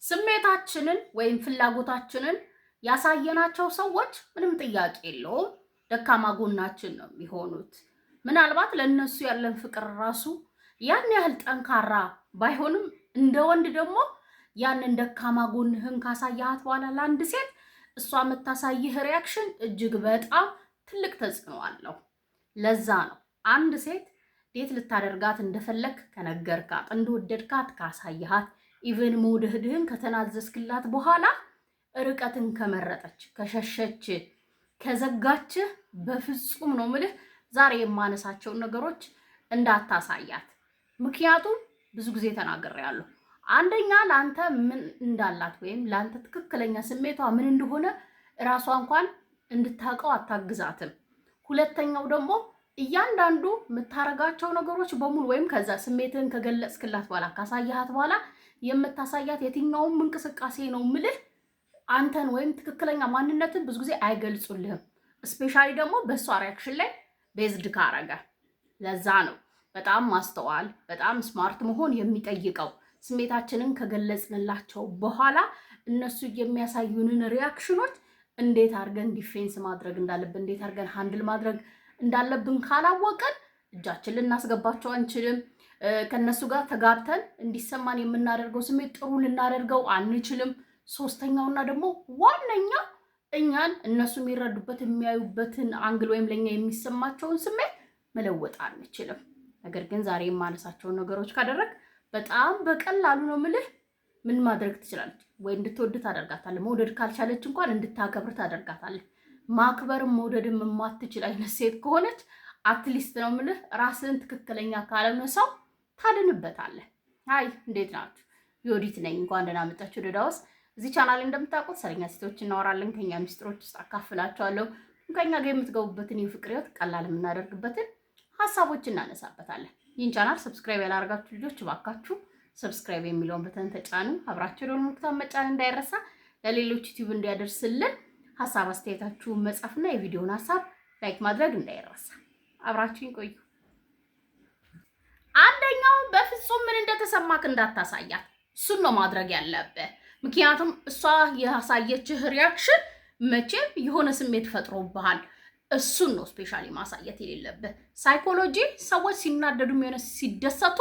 ስሜታችንን ወይም ፍላጎታችንን ያሳየናቸው ሰዎች ምንም ጥያቄ የለውም ደካማ ጎናችን ነው የሚሆኑት። ምናልባት ለነሱ ያለን ፍቅር ራሱ ያን ያህል ጠንካራ ባይሆንም እንደ ወንድ ደግሞ ያንን ደካማ ጎንህን ካሳያት በኋላ ለአንድ ሴት እሷ የምታሳይህ ሪያክሽን እጅግ በጣም ትልቅ ተጽዕኖ አለው። ለዛ ነው አንድ ሴት ዴት ልታደርጋት እንደፈለክ ከነገርካት፣ እንደወደድካት ካሳያሃት፣ ኢቨን መውደድህን ከተናዘዝክላት በኋላ ርቀትን ከመረጠች፣ ከሸሸች፣ ከዘጋች በፍጹም ነው ምልህ ዛሬ የማነሳቸውን ነገሮች እንዳታሳያት። ምክንያቱም ብዙ ጊዜ ተናግሬያለሁ። አንደኛ ለአንተ ምን እንዳላት ወይም ለአንተ ትክክለኛ ስሜቷ ምን እንደሆነ እራሷ እንኳን እንድታውቀው አታግዛትም። ሁለተኛው ደግሞ እያንዳንዱ የምታረጋቸው ነገሮች በሙሉ ወይም ከዛ ስሜትን ከገለጽክላት በኋላ ካሳያሃት በኋላ የምታሳያት የትኛውም እንቅስቃሴ ነው ምልህ አንተን ወይም ትክክለኛ ማንነትን ብዙ ጊዜ አይገልጹልህም። ስፔሻሊ ደግሞ በእሷ ሪያክሽን ላይ ቤዝድ ካረገ። ለዛ ነው በጣም ማስተዋል በጣም ስማርት መሆን የሚጠይቀው። ስሜታችንን ከገለጽንላቸው በኋላ እነሱ የሚያሳዩንን ሪያክሽኖች እንዴት አድርገን ዲፌንስ ማድረግ እንዳለብን፣ እንዴት አድርገን ሃንድል ማድረግ እንዳለብን ካላወቀን እጃችን ልናስገባቸው አንችልም። ከነሱ ጋር ተጋብተን እንዲሰማን የምናደርገው ስሜት ጥሩ ልናደርገው አንችልም። ሶስተኛውና ደግሞ ዋነኛ እኛን እነሱ የሚረዱበት የሚያዩበትን አንግል ወይም ለኛ የሚሰማቸውን ስሜት መለወጥ አንችልም። ነገር ግን ዛሬ የማነሳቸውን ነገሮች ካደረግ በጣም በቀላሉ ነው ምልህ ምን ማድረግ ትችላለች ወይ እንድትወድ ታደርጋታለህ። መውደድ ካልቻለች እንኳን እንድታከብር ታደርጋታለህ። ማክበርም መውደድም የማትችል አይነት ሴት ከሆነች አትሊስት ነው ምልህ ራስን ትክክለኛ ካልሆነ ሰው ታድንበታለህ። አይ እንዴት ናችሁ? ዮዲት ነኝ። እንኳን ደህና መጣችሁ ወደ ዳውስ። እዚህ ቻናል እንደምታውቁት ስለኛ ሴቶች እናወራለን። ከኛ ሚስጥሮች ውስጥ አካፍላችኋለሁ። ከኛ ጋር የምትገቡበትን የፍቅር ህይወት ቀላል የምናደርግበትን ሀሳቦች እናነሳበታለን። ይህን ቻናል ሰብስክራይብ ያላደረጋችሁ ልጆች እባካችሁ ሰብስክራይብ የሚለውን በተን ተጫኑ። አብራችሁ ደግሞ ምክታም መጫን እንዳይረሳ፣ ለሌሎች ዩቲዩብ እንዲያደርስልን ሀሳብ አስተያየታችሁን መጻፍና የቪዲዮውን ሀሳብ ላይክ ማድረግ እንዳይረሳ። አብራችሁኝ ቆዩ። አንደኛው በፍጹም ምን እንደተሰማክ እንዳታሳያት። እሱን ነው ማድረግ ያለብህ። ምክንያቱም እሷ ያሳየችህ ሪያክሽን መቼም የሆነ ስሜት ፈጥሮብሃል። እሱን ነው ስፔሻሊ ማሳየት የሌለብህ። ሳይኮሎጂ ሰዎች ሲናደዱም የሆነ ሲደሰቱ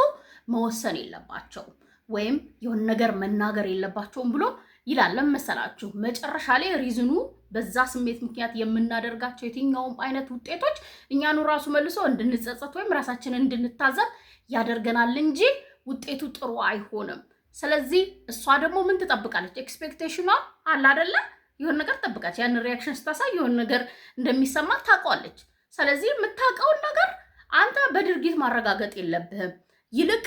መወሰን የለባቸውም ወይም የሆነ ነገር መናገር የለባቸውም ብሎ ይላል። ለመሰላችሁ መጨረሻ ላይ ሪዝኑ በዛ ስሜት ምክንያት የምናደርጋቸው የትኛውም አይነት ውጤቶች እኛኑ ራሱ መልሶ እንድንጸጸት ወይም ራሳችንን እንድንታዘብ ያደርገናል እንጂ ውጤቱ ጥሩ አይሆንም። ስለዚህ እሷ ደግሞ ምን ትጠብቃለች? ኤክስፔክቴሽኗ አለ አይደለ? የሆነ ነገር ትጠብቃለች። ያን ሪያክሽን ስታሳይ የሆነ ነገር እንደሚሰማ ታውቀዋለች። ስለዚህ የምታውቀውን ነገር አንተ በድርጊት ማረጋገጥ የለብህም። ይልቅ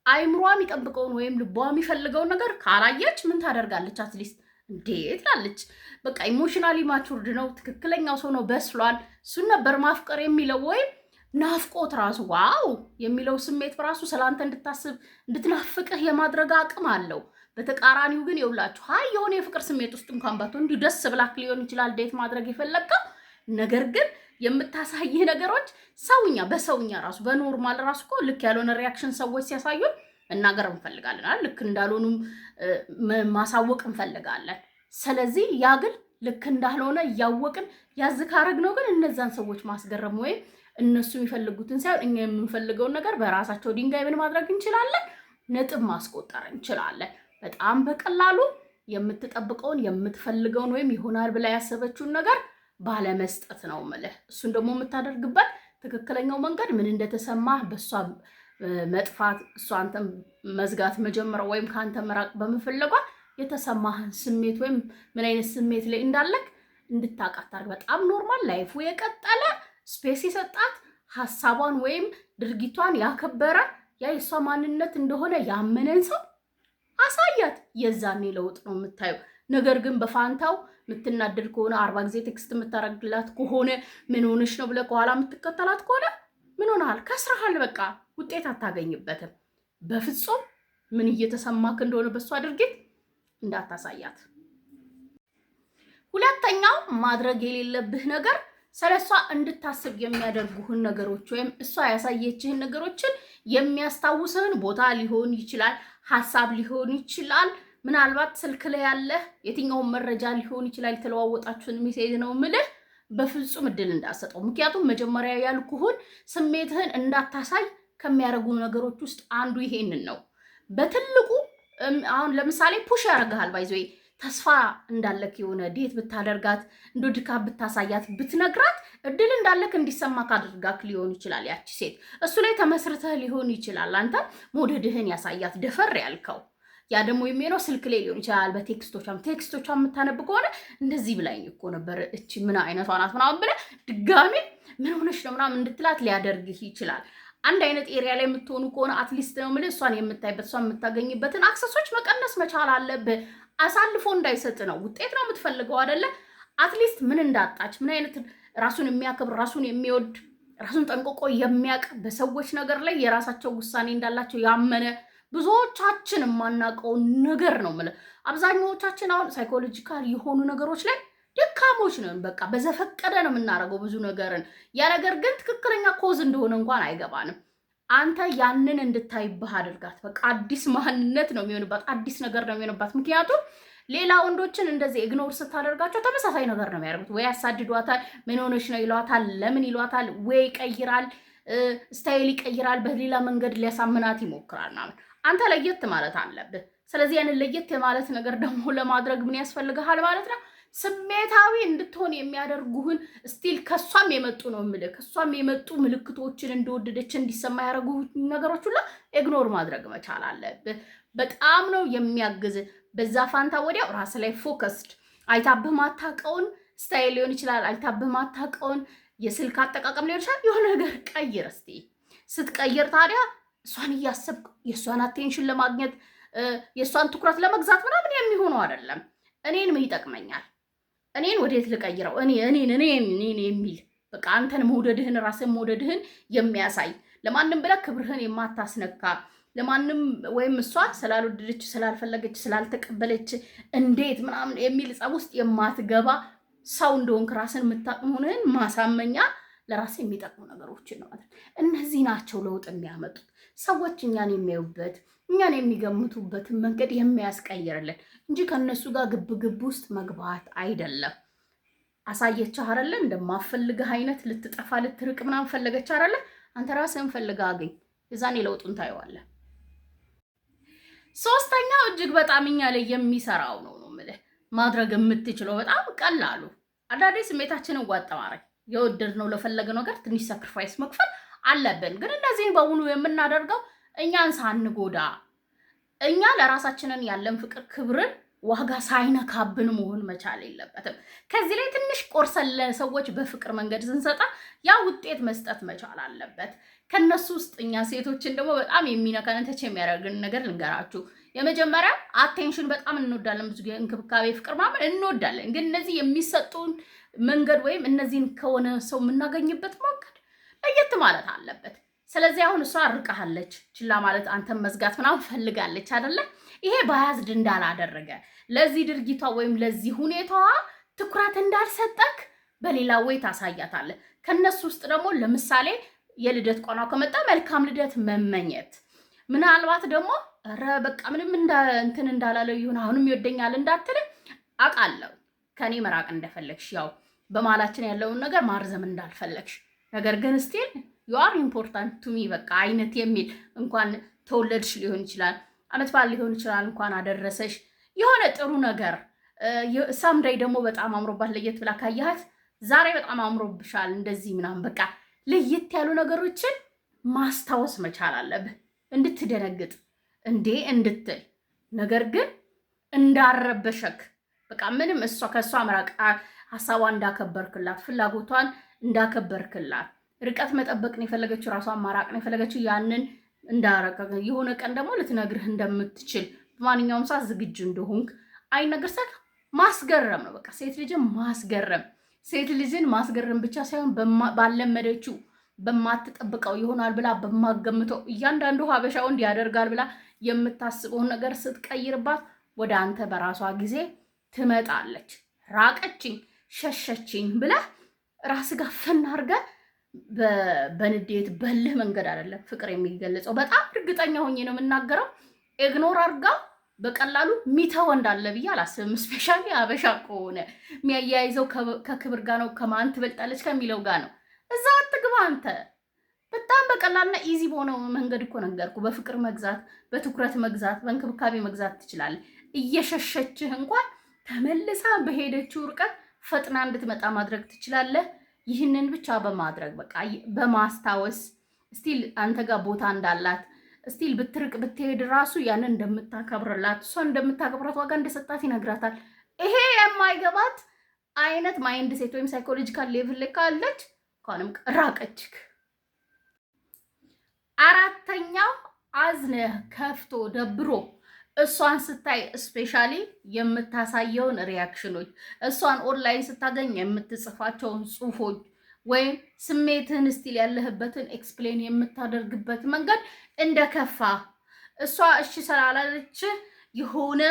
አይምሯ የሚጠብቀውን ወይም ልቧ የሚፈልገውን ነገር ካላየች ምን ታደርጋለች? አትሊስት እንዴት ላለች በቃ ኢሞሽናሊ ማቹርድ ነው፣ ትክክለኛው ሰው ነው፣ በስሏል። እሱን ነበር ማፍቀር የሚለው ወይም ናፍቆት ራሱ ዋው የሚለው ስሜት ራሱ ስላንተ እንድታስብ እንድትናፍቅህ የማድረግ አቅም አለው። በተቃራኒው ግን የውላችሁ ሀይ የሆነ የፍቅር ስሜት ውስጥ እንኳን ባትሆን እንዲሁ ደስ ብላክ ሊሆን ይችላል ዴት ማድረግ የፈለግከው። ነገር ግን የምታሳይህ ነገሮች ሰውኛ በሰውኛ ራሱ በኖርማል ራሱ እኮ ልክ ያልሆነ ሪያክሽን ሰዎች ሲያሳዩን እናገር እንፈልጋለን፣ ልክ እንዳልሆኑም ማሳወቅ እንፈልጋለን። ስለዚህ ያ ግን ልክ እንዳልሆነ እያወቅን ያዝካረግ ነው ግን እነዛን ሰዎች ማስገረም ወይም እነሱ የሚፈልጉትን ሳይሆን እኛ የምንፈልገውን ነገር በራሳቸው ድንጋይ ምን ማድረግ እንችላለን? ነጥብ ማስቆጠር እንችላለን። በጣም በቀላሉ የምትጠብቀውን የምትፈልገውን ወይም ይሆናል ብላ ያሰበችውን ነገር ባለመስጠት ነው የምልህ። እሱን ደግሞ የምታደርግበት ትክክለኛው መንገድ ምን እንደተሰማህ በእሷ መጥፋት፣ እሷ አንተን መዝጋት መጀመር ወይም ከአንተ መራቅ በመፈለጓ የተሰማህን ስሜት ወይም ምን አይነት ስሜት ላይ እንዳለክ እንድታውቃት አድርግ። በጣም ኖርማል ላይፉ የቀጠለ ስፔስ የሰጣት ሀሳቧን ወይም ድርጊቷን ያከበረ ያ የእሷ ማንነት እንደሆነ ያመነን ሰው አሳያት። የዛኔ ለውጥ ነው የምታየው። ነገር ግን በፋንታው የምትናደድ ከሆነ 40 ጊዜ ቴክስት የምታረግላት ከሆነ ምን ሆነሽ ነው ብለህ ከኋላ የምትከተላት ከሆነ ምን ሆነሃል? ከስረሃል። በቃ ውጤት አታገኝበትም። በፍጹም ምን እየተሰማክ እንደሆነ በእሷ ድርጊት እንዳታሳያት። ሁለተኛው ማድረግ የሌለብህ ነገር ስለሷ እንድታስብ የሚያደርጉህን ነገሮች ወይም እሷ ያሳየችህን ነገሮችን የሚያስታውስህን ቦታ ሊሆን ይችላል፣ ሀሳብ ሊሆን ይችላል፣ ምናልባት ስልክ ላይ ያለ የትኛውን መረጃ ሊሆን ይችላል የተለዋወጣችሁን ሜሴጅ ነው ምልህ በፍጹም እድል እንዳሰጠው። ምክንያቱም መጀመሪያ ያልኩህን ስሜትህን እንዳታሳይ ከሚያደርጉ ነገሮች ውስጥ አንዱ ይሄንን ነው። በትልቁ አሁን ለምሳሌ ፑሽ ያደርግሃል ባይዘይ ተስፋ እንዳለክ የሆነ ዴት ብታደርጋት እንዶ ድካም ብታሳያት ብትነግራት እድል እንዳለክ እንዲሰማ ካደርጋክ ሊሆን ይችላል ያቺ ሴት። እሱ ላይ ተመስርተህ ሊሆን ይችላል አንተ መውደድህን ያሳያት ደፈር ያልከው። ያ ደግሞ የሚሆነው ስልክ ላይ ሊሆን ይችላል። በቴክስቶቿም የምታነብ ከሆነ እንደዚህ ብላኝ እኮ ነበር እቺ ምን አይነቷ ናት ምናምን ብለህ ድጋሜ ምን ሆነሽ ነው ምናምን እንድትላት ሊያደርግህ ይችላል። አንድ አይነት ኤሪያ ላይ የምትሆኑ ከሆነ አትሊስት ነው የምልህ እሷን የምታይበት እሷን የምታገኝበትን አክሰሶች መቀነስ መቻል አለብህ። አሳልፎ እንዳይሰጥ ነው። ውጤት ነው የምትፈልገው አይደለ? አትሊስት ምን እንዳጣች ምን አይነት ራሱን የሚያከብር ራሱን የሚወድ ራሱን ጠንቅቆ የሚያውቅ በሰዎች ነገር ላይ የራሳቸው ውሳኔ እንዳላቸው ያመነ ብዙዎቻችን የማናውቀው ነገር ነው የምልህ። አብዛኛዎቻችን አሁን ሳይኮሎጂካል የሆኑ ነገሮች ላይ ደካሞች ነን። በቃ በዘፈቀደ ነው የምናደርገው ብዙ ነገርን። ያ ነገር ግን ትክክለኛ ኮዝ እንደሆነ እንኳን አይገባንም። አንተ ያንን እንድታይብህ አድርጋት። በቃ አዲስ ማንነት ነው የሚሆንባት፣ አዲስ ነገር ነው የሚሆንባት። ምክንያቱም ሌላ ወንዶችን እንደዚህ ኢግኖር ስታደርጋቸው ተመሳሳይ ነገር ነው የሚያደርጉት። ወይ ያሳድዷታል፣ ምን ሆነሽ ነው ይሏታል፣ ለምን ይሏታል፣ ወይ ይቀይራል፣ ስታይል ይቀይራል፣ በሌላ መንገድ ሊያሳምናት ይሞክራል ማለት። አንተ ለየት ማለት አለብህ። ስለዚህ ያንን ለየት የማለት ነገር ደግሞ ለማድረግ ምን ያስፈልግሃል ማለት ነው? ስሜታዊ እንድትሆን የሚያደርጉህን ስቲል ከሷም የመጡ ነው የምልህ ከሷም የመጡ ምልክቶችን እንደወደደች እንዲሰማ ያደርጉ ነገሮች ሁሉ ኢግኖር ማድረግ መቻል አለብህ። በጣም ነው የሚያግዝ። በዛ ፋንታ ወዲያው ራስ ላይ ፎከስድ አይታብህ ማታውቀውን ስታይል ሊሆን ይችላል፣ አይታብህ ማታውቀውን የስልክ አጠቃቀም ሊሆን ይችላል። የሆነ ነገር ቀይር እስቲ። ስትቀይር ታዲያ እሷን እያሰብክ የእሷን አቴንሽን ለማግኘት የእሷን ትኩረት ለመግዛት ምናምን የሚሆነው አይደለም። እኔን ምን ይጠቅመኛል? እኔን ወዴት ልቀይረው? እኔን የሚል በቃ አንተን መውደድህን ራስን መውደድህን የሚያሳይ ለማንም ብለህ ክብርህን የማታስነካ ለማንም ወይም እሷ ስላልወደደች ስላልፈለገች ስላልተቀበለች እንዴት ምናምን የሚል ጸብ ውስጥ የማትገባ ሰው እንደሆንክ ራስን የምታቅሙህን ማሳመኛ ለራስ የሚጠቅሙ ነገሮችን ነው ማለት። እነዚህ ናቸው ለውጥ የሚያመጡት። ሰዎች እኛን የሚያዩበት እኛን የሚገምቱበትን መንገድ የሚያስቀይርልን እንጂ ከነሱ ጋር ግብ ውስጥ መግባት አይደለም። አሳየችህ አይደለ? እንደማፈልግህ አይነት ልትጠፋ ልትርቅ ምናምን ፈለገች አይደለ? አንተ ራስህን ፈልገህ አገኝ። የዛኔ ለውጡን ታየዋለህ። ሶስተኛው እጅግ በጣም እኛ ላይ የሚሰራው ነው የምልህ ማድረግ የምትችለው በጣም ቀላሉ አንዳንዴ ስሜታችንን ዋጥ ማድረግ የወደድነው ለፈለገው ነገር ትንሽ ሳክሪፋይስ መክፈል አለብን። ግን እነዚህን በሙሉ የምናደርገው እኛን ሳንጎዳ እኛ ለራሳችንን ያለን ፍቅር ክብርን ዋጋ ሳይነካብን መሆን መቻል የለበትም። ከዚህ ላይ ትንሽ ቆርሰን ለሰዎች በፍቅር መንገድ ስንሰጣ ያ ውጤት መስጠት መቻል አለበት። ከነሱ ውስጥ እኛ ሴቶችን ደግሞ በጣም የሚነካን ተች የሚያደርግን ነገር ልንገራችሁ። የመጀመሪያ አቴንሽን በጣም እንወዳለን። ብዙ ጊዜ እንክብካቤ፣ ፍቅር ምናምን እንወዳለን። ግን እነዚህ የሚሰጡን መንገድ ወይም እነዚህን ከሆነ ሰው የምናገኝበት መንገድ ለየት ማለት አለበት። ስለዚህ አሁን እሷ አርቃሃለች፣ ችላ ማለት አንተን መዝጋት ምናምን ፈልጋለች አይደለ? ይሄ ባያዝድ እንዳላደረገ ለዚህ ድርጊቷ ወይም ለዚህ ሁኔታዋ ትኩረት እንዳልሰጠክ በሌላ ወይ ታሳያታለህ። ከነሱ ውስጥ ደግሞ ለምሳሌ የልደት ቀኗ ከመጣ መልካም ልደት መመኘት፣ ምናልባት ደግሞ ኧረ በቃ ምንም እንትን እንዳላለው ይሁን አሁንም ይወደኛል እንዳትል አውቃለሁ ከኔ መራቅ እንደፈለግሽ ያው በማላችን ያለውን ነገር ማርዘም እንዳልፈለግሽ ነገር ግን ስቲል you are important to me በቃ አይነት የሚል እንኳን ተወለድሽ ሊሆን ይችላል፣ አመት በዓል ሊሆን ይችላል፣ እንኳን አደረሰሽ የሆነ ጥሩ ነገር ሳምዳይ ደግሞ በጣም አምሮባት ለየት ብላ ካያት ዛሬ በጣም አምሮብሻል እንደዚህ ምናምን በቃ ለየት ያሉ ነገሮችን ማስታወስ መቻል አለብህ። እንድትደነግጥ እንዴ እንድትል ነገር ግን እንዳረበሸክ በቃ ምንም እሷ ከሷ መራቅ ሐሳቧን እንዳከበርክላት ፍላጎቷን እንዳከበርክላት ርቀት መጠበቅ ነው የፈለገችው ራሷን ማራቅ ነው የፈለገችው ያንን እንዳረቀ የሆነ ቀን ደግሞ ልትነግርህ እንደምትችል በማንኛውም ሰዓት ዝግጁ እንደሆንክ አይነገርሰክ ማስገረም ነው። በቃ ሴት ልጅን ማስገረም ብቻ ሳይሆን ባለመደችው በማትጠብቀው ይሆናል ብላ በማገምተው እያንዳንዱ ሀበሻ ወንድ ያደርጋል ብላ የምታስበውን ነገር ስትቀይርባት ወደ አንተ በራሷ ጊዜ ትመጣለች። ራቀችኝ ሸሸችኝ ብላ ራስ ጋር ፈናርገ በንዴት በልህ መንገድ አይደለም ፍቅር የሚገለጸው። በጣም እርግጠኛ ሆኜ ነው የምናገረው። ኢግኖር አርጋ በቀላሉ ሚተው እንዳለ ብዬ አላስብም። ስፔሻሊ አበሻ ከሆነ የሚያያይዘው ከክብር ጋር ነው፣ ከማን ትበልጣለች ከሚለው ጋር ነው። እዛ አትግባ አንተ። በጣም በቀላልና ኢዚ በሆነው መንገድ እኮ ነገርኩ። በፍቅር መግዛት፣ በትኩረት መግዛት፣ በእንክብካቤ መግዛት ትችላለህ። እየሸሸችህ እንኳን ተመልሳ በሄደችው ርቀት ፈጥና እንድትመጣ ማድረግ ትችላለህ። ይህንን ብቻ በማድረግ በቃ በማስታወስ ስቲል አንተ ጋር ቦታ እንዳላት ስቲል ብትርቅ ብትሄድ ራሱ ያንን እንደምታከብርላት እሷ እንደምታከብራት ዋጋ እንደሰጣት ይነግራታል። ይሄ የማይገባት አይነት ማይንድ ሴት ወይም ሳይኮሎጂካል ሌቭል ላይ ካለች እንኳንም ራቀችክ። አራተኛው አዝነህ ከፍቶ ደብሮ እሷን ስታይ ስፔሻሊ የምታሳየውን ሪያክሽኖች፣ እሷን ኦንላይን ስታገኝ የምትጽፋቸውን ጽሁፎች ወይም ስሜትህን ስቲል ያለህበትን ኤክስፕሌን የምታደርግበት መንገድ እንደከፋ እሷ እሺ ስላላለች የሆነ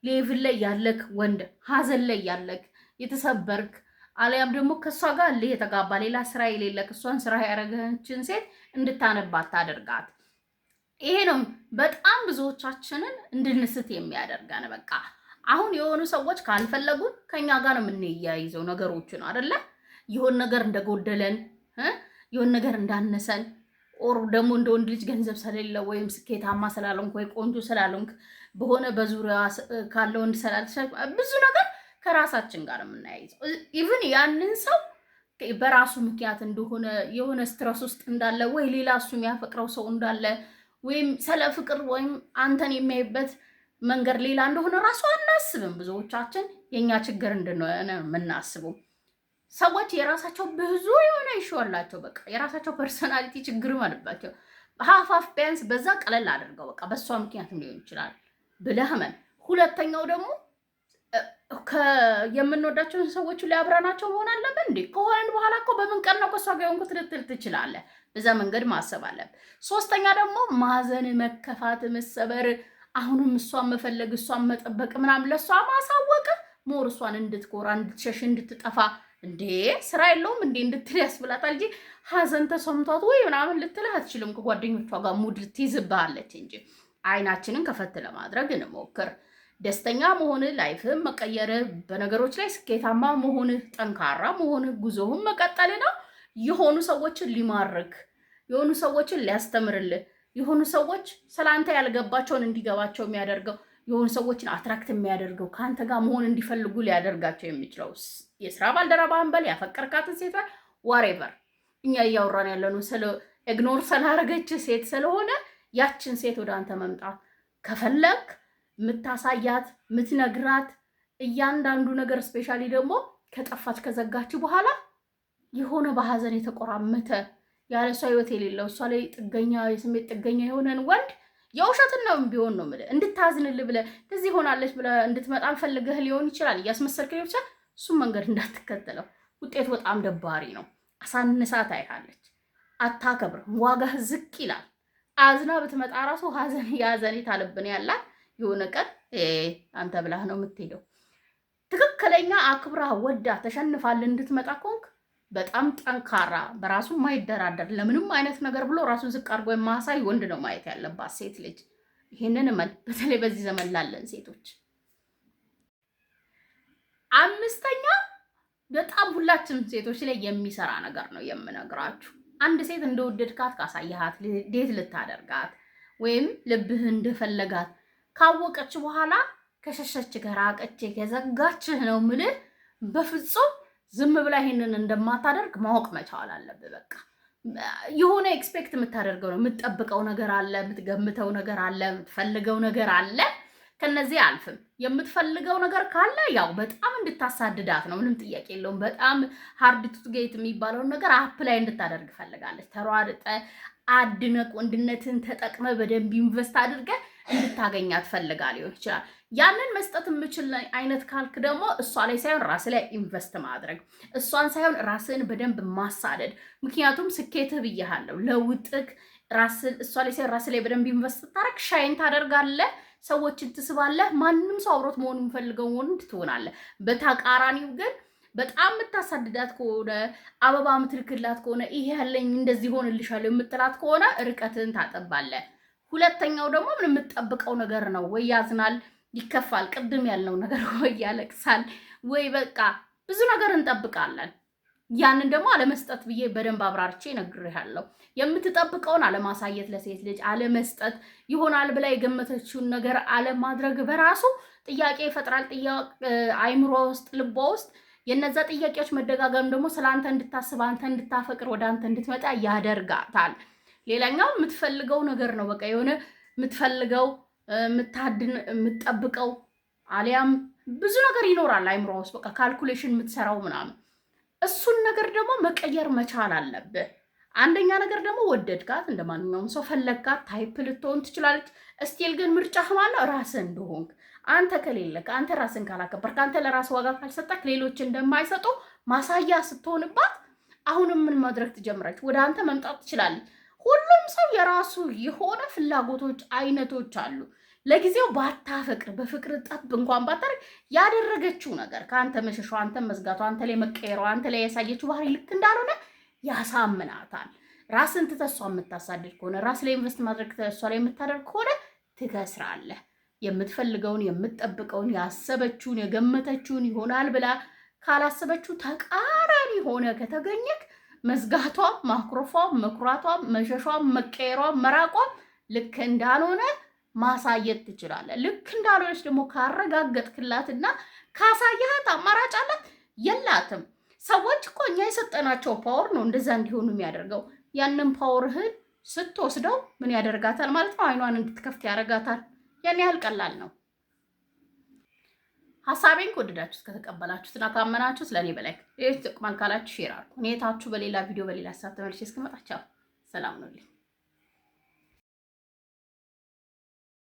ሌቭል ላይ ያለክ ወንድ ሀዘን ላይ ያለክ የተሰበርክ አሊያም ደግሞ ከእሷ ጋር የተጋባ ሌላ ስራ የሌለክ እሷን ስራ ያደረገችን ሴት እንድታነባት ታደርጋት። ይሄ ነው በጣም ብዙዎቻችንን እንድንስት የሚያደርገን። በቃ አሁን የሆኑ ሰዎች ካልፈለጉ ከኛ ጋር ነው የምንያይዘው ነገሮችን አይደለ? የሆነ ነገር እንደጎደለን የሆነ ነገር እንዳነሰን ኦር ደግሞ እንደ ወንድ ልጅ ገንዘብ ስለሌለ ወይም ስኬታማ ስላልሆንክ ወይ ቆንጆ ስላልሆንክ በሆነ በዙሪያ ካለ ወንድ ስላልተሻለ ብዙ ነገር ከራሳችን ጋር የምናያይዘው። ኢቭን ያንን ሰው በራሱ ምክንያት እንደሆነ የሆነ ስትረስ ውስጥ እንዳለ ወይ ሌላ እሱ የሚያፈቅረው ሰው እንዳለ ወይም ስለ ፍቅር ወይም አንተን የሚያይበት መንገድ ሌላ እንደሆነ ራሱ አናስብም። ብዙዎቻችን የኛ ችግር እንደሆነ የምናስበው ሰዎች የራሳቸው ብዙ የሆነ ይሻላቸው በቃ የራሳቸው ፐርሰናሊቲ ችግር አለባቸው። ሀፋፍ ቢያንስ በዛ ቀለል አድርገው በቃ በሷ ምክንያት ሊሆን ይችላል ብለህ መን። ሁለተኛው ደግሞ የምንወዳቸውን ሰዎች ላይ አብረናቸው መሆን አለብን እንዴ? ከሆነን በኋላ እኮ በምን ቀን ነው ከሷ ጋር የሆንኩት ልትል ትችላለህ። በዛ መንገድ ማሰብ አለብን። ሶስተኛ ደግሞ ማዘን፣ መከፋት፣ መሰበር፣ አሁንም እሷን መፈለግ፣ እሷን መጠበቅ ምናምን ለእሷ ማሳወቅ ሞር እሷን እንድትኮራ፣ እንድትሸሽ፣ እንድትጠፋ እንዴ ስራ የለውም እንዴ እንድትል ያስብላታል እንጂ ሀዘን ተሰምቷት ወይ ምናምን ልትልህ አትችልም። ከጓደኞቿ ጋር ሙድ ልትይዝብሃለች እንጂ አይናችንን ከፈት ለማድረግ እንሞክር። ደስተኛ መሆንህ፣ ላይፍህን መቀየርህ፣ በነገሮች ላይ ስኬታማ መሆንህ፣ ጠንካራ መሆንህ፣ ጉዞህን መቀጠል ነው። የሆኑ ሰዎችን ሊማርክ፣ የሆኑ ሰዎችን ሊያስተምርልህ፣ የሆኑ ሰዎች ስላንተ ያልገባቸውን እንዲገባቸው የሚያደርገው፣ የሆኑ ሰዎችን አትራክት የሚያደርገው ከአንተ ጋር መሆን እንዲፈልጉ ሊያደርጋቸው የሚችለው የስራ ባልደረባህን በል ያፈቀርካትን ሴት ዋሬቨር። እኛ እያወራን ያለነው ስለ ኢግኖር ስላደረገች ሴት ስለሆነ ያችን ሴት ወደ አንተ መምጣት ከፈለግ የምታሳያት የምትነግራት እያንዳንዱ ነገር ስፔሻሊ ደግሞ ከጠፋች ከዘጋች በኋላ የሆነ በሀዘን የተቆራመተ ያለ እሷ ህይወት የሌለው እሷ ላይ ጥገኛ የስሜት ጥገኛ የሆነን ወንድ የውሸትን ነው ቢሆን ነው የምልህ እንድታዝንልህ ብለህ እንደዚህ ሆናለች ብለህ እንድትመጣ ፈልገህ ሊሆን ይችላል። እያስመሰልክ ሊሆን ይችላል። እሱም መንገድ እንዳትከተለው። ውጤቱ በጣም ደባሪ ነው። አሳንሳ ታይሃለች፣ አታከብርም፣ ዋጋህ ዝቅ ይላል። አዝና ብትመጣ ራሱ ሀዘን የሀዘኔት አለብን ያላት የሆነ ቀን አንተ ብላህ ነው የምትሄደው። ትክክለኛ አክብራ ወዳ ተሸንፋል እንድትመጣ ከሆንክ በጣም ጠንካራ በራሱ ማይደራደር ለምንም አይነት ነገር ብሎ ራሱን ዝቅ አድርጎ የማሳይ ወንድ ነው ማየት ያለባት ሴት ልጅ። ይሄንን በተለይ በዚህ ዘመን ላለን ሴቶች። አምስተኛ በጣም ሁላችንም ሴቶች ላይ የሚሰራ ነገር ነው የምነግራችሁ። አንድ ሴት እንደወደድካት ካሳያሃት፣ ዴት ልታደርጋት ወይም ልብህ እንደፈለጋት ካወቀች በኋላ ከሸሸች ከራቀች ከዘጋችህ ነው ምልህ በፍጹም ዝም ብላ ይሄንን እንደማታደርግ ማወቅ መቻል አለብህ። በቃ የሆነ ኤክስፔክት የምታደርገው ነው፣ የምትጠብቀው ነገር አለ፣ የምትገምተው ነገር አለ፣ የምትፈልገው ነገር አለ። ከነዚህ አልፍም የምትፈልገው ነገር ካለ ያው በጣም እንድታሳድዳት ነው፣ ምንም ጥያቄ የለውም። በጣም ሃርድ ቱ ጌት የሚባለውን ነገር አፕላይ እንድታደርግ ፈልጋለች። ተሯርጠ አድነቅ፣ ወንድነትን ተጠቅመ በደንብ ኢንቨስት አድርገ እንድታገኛት ፈልጋ ሊሆን ይችላል። ያንን መስጠት የምችል አይነት ካልክ ደግሞ እሷ ላይ ሳይሆን ራስ ላይ ኢንቨስት ማድረግ፣ እሷን ሳይሆን ራስን በደንብ ማሳደድ። ምክንያቱም ስኬትህ ብያለሁ ለውጥክ እሷ ላይ ሳይሆን ራስ ላይ በደንብ ኢንቨስት ታደርግ፣ ሻይን ታደርጋለህ፣ ሰዎችን ትስባለህ። ማንም ሰው አብሮት መሆን የሚፈልገው ወንድ ትሆናለህ። በተቃራኒው ግን በጣም የምታሳድዳት ከሆነ አበባ የምትልክላት ከሆነ ይሄ ያለኝ እንደዚህ ሆንልሻለሁ የምትላት ከሆነ ርቀትን ታጠባለህ። ሁለተኛው ደግሞ ምን የምትጠብቀው ነገር ነው ወይ ያዝናል ይከፋል። ቅድም ያልነው ነገር ወይ ያለቅሳል ወይ በቃ ብዙ ነገር እንጠብቃለን። ያንን ደግሞ አለመስጠት ብዬ በደንብ አብራርቼ ነግሬሃለሁ። የምትጠብቀውን አለማሳየት፣ ለሴት ልጅ አለመስጠት፣ ይሆናል ብላ የገመተችውን ነገር አለማድረግ በራሱ ጥያቄ ይፈጥራል። አይምሮ ውስጥ ልቧ ውስጥ የነዛ ጥያቄዎች መደጋገም ደግሞ ስለ አንተ እንድታስብ፣ አንተ እንድታፈቅር፣ ወደ አንተ እንድትመጣ ያደርጋታል። ሌላኛው የምትፈልገው ነገር ነው። በቃ የሆነ የምትፈልገው የምትጠብቀው አሊያም ብዙ ነገር ይኖራል አይምሮ ውስጥ በቃ ካልኩሌሽን የምትሰራው ምናምን። እሱን ነገር ደግሞ መቀየር መቻል አለብህ። አንደኛ ነገር ደግሞ ወደድካት፣ እንደማንኛውም ሰው ፈለግካት፣ ታይፕ ልትሆን ትችላለች። እስቲል ግን ምርጫህ ማነው? ራስህ እንደሆንክ አንተ ከሌለክ፣ አንተ ራስን ካላከበርክ፣ አንተ ለራስ ዋጋ ካልሰጠክ ሌሎች እንደማይሰጡ ማሳያ ስትሆንባት አሁንም ምን ማድረግ ትጀምራለች? ወደ አንተ መምጣት ትችላለች። ሁሉም ሰው የራሱ የሆነ ፍላጎቶች አይነቶች አሉ። ለጊዜው ባታፈቅር በፍቅር ጠብ እንኳን ባታደርግ ያደረገችው ነገር ከአንተ መሸሿ፣ አንተ መዝጋቷ፣ አንተ ላይ መቀየሯ፣ አንተ ላይ ያሳየችው ባህሪ ልክ እንዳልሆነ ያሳምናታል። ራስን ትተሷ የምታሳድድ ከሆነ ራስ ላይ ኢንቨስት ማድረግ ተሷ ላይ የምታደርግ ከሆነ ትከስራለህ። የምትፈልገውን የምትጠብቀውን ያሰበችውን የገመተችውን ይሆናል ብላ ካላሰበችው ተቃራኒ ሆነ ከተገኘክ መዝጋቷ፣ ማኩረፏ፣ መኩራቷ፣ መሸሿ፣ መቀየሯ፣ መራቋ ልክ እንዳልሆነ ማሳየት ትችላለህ። ልክ እንዳልሆነች ደግሞ ካረጋገጥክላትና ካሳየሃት አማራጭ አላት የላትም። ሰዎች እኮ እኛ የሰጠናቸው ፓወር ነው እንደዛ እንዲሆኑ የሚያደርገው። ያንን ፓወርህን ስትወስደው ምን ያደርጋታል ማለት ነው? አይኗን እንድትከፍት ያደርጋታል። ያን ያህል ቀላል ነው። ሀሳቤን ከወደዳችሁት ከተቀበላችሁትና ካመናችሁት ለእኔ በላይ ይጥቅማል ካላችሁ ሼር አድርጉ። እኔ ታችሁ በሌላ ቪዲዮ በሌላ ሀሳብ ተመልሼ እስክመጣ ቻው፣ ሰላም ነው።